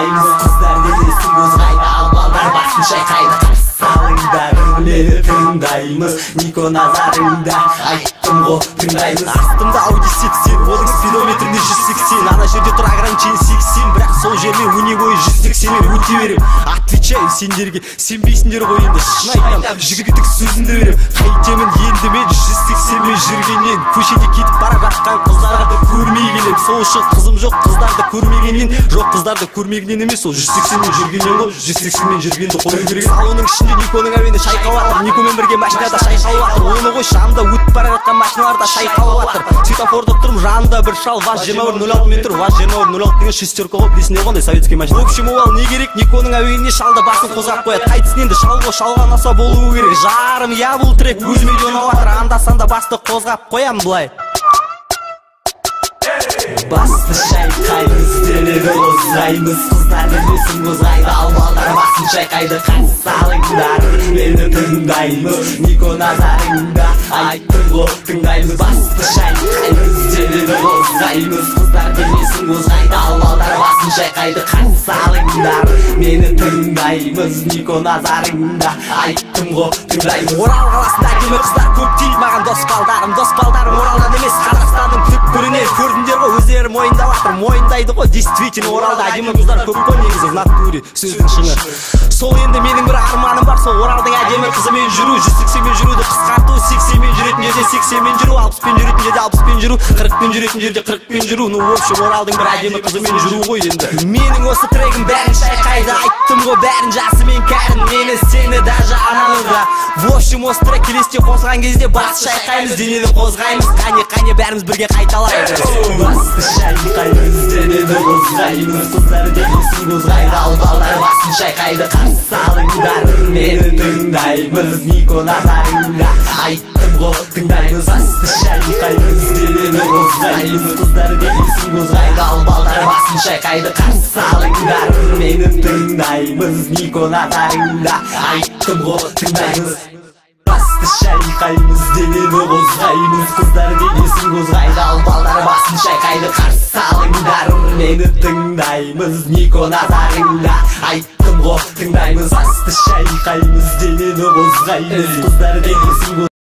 қозғаймыз, қыздар денесін қозғайды, ал балдар басын шайқайды. Қарсы алыңдар, мені тыңдаймыз, Нико назарыңда, айттым ғой тыңдаймыз. Астымда Audi 80, оның спидометрінде 180, ана жерде тұр ограничение 80, бірақ сол жермен өне бойы 180-мен өте берем. Отвечаю сендерге, сенбейсіңдер ғой енді, шын айтам, жігіттік сөзімді берем. Қайтемін енді мен 180-мен жүргеннен, көшеде кетіп бара жатқан қыздарды көрмей келем. Сол үшін қызым жоқ, қыздарды көрмегеннен, жоқ қыздарды көрмегеннен емес, ол 180-мен жүргеннен ғой, 180-мен жүргенді қою керек. Салонның ішінде Никоның әуені шайқап жатыр, Никомен бірге машинада шайқап жатыр. Оны ғой шамда өтіп бара жатқан машиналарда шайқап жатыр. Светофорда тұрым, жанында бір шал, ВАЗ-2106 мен тұр. ВАЗ-2106 деген шестерка ғой, білесіңдер қондай советский машина. В общем, ол не керек, Никоның әуеніне шалда басын қозғап қояды. Қайтсын енді шалға шалған аса болуы керек. Жарым я бұл трек өзіме де ұнап жатыр, анда-санда басты қозғап қоям былай. Басты шайқаймыз, денені қозғаймыз, қыздар денесін қозғайды, ал балдар басын шайқайды. Қарсы алыңдар, мені тыңдаймыз, Нико назарыңда, айттым ғой тыңдаймыз. Басты шайқаймыз, денені қозғаймыз, қыздар денесін қозғайды, ал балдар басын шайқайды. Қарсы алыңдар, мені тыңдаймыз, Нико назарыңда, айттым ғой тыңдаймыз. Орал қаласында әдемі қыздар көп дейді маған, дос балдарым Оралдан емес, Қазақстанның түкпірінен. Көрдіңдер ғой, өздері мойындап жатыр, мойындайды ғой, действительно Оралда әдемі қыздар көп қой, негізі в натуре, сөздің шыңы. Сол енді менің бір арманым бар, сол Оралдың әдемі қызымен жүру, 180-мен жүруді қысқарту, 80-мен жүретін жерде 80-мен жүру, 60-пен жүретін жерде 60-пен жүру, 40-пен жүретін жерде 40-пен жүру. Ну, в общем, Оралдың бір әдемі қызымен жүру ғой енді. Менің осы трегім бәрін шайқайды, айттым ғой бәрін, жасы мен кәрін, мені сені даже анаңызға. В общем, осы трек келесте қосылған кезде бас шайқаймыз, денені қозғаймыз, қане бәріміз бірге қайталаймыз. Басты шайқаймыз, денені қозғаймыз, қыздар денесін қозғайды, ал балдар басын шайқайды. Қарсы алыңдар, мені тыңдаймыз, Нико назарыңда, айттым ғой тыңдаймыз. Басты шайқаймыз, денені қозғаймыз, қыздар денесін қозғайды, ал балдар басын шайқайды. Қарсы алыңдар, мені тыңдаймыз, Нико назарыңда, айттым ғой тыңдаймыз. Басты шайқаймыз, денені қозғаймыз, қыздар денесін қозғайды, ал балдар басын шайқайды. Қарсы алыңдар, мені тыңдаймыз, Нико назарыңда, айттым ғой тыңдаймыз. Басты шайқаймыз, денені қозғаймыз, қыздар денесін қозғайды.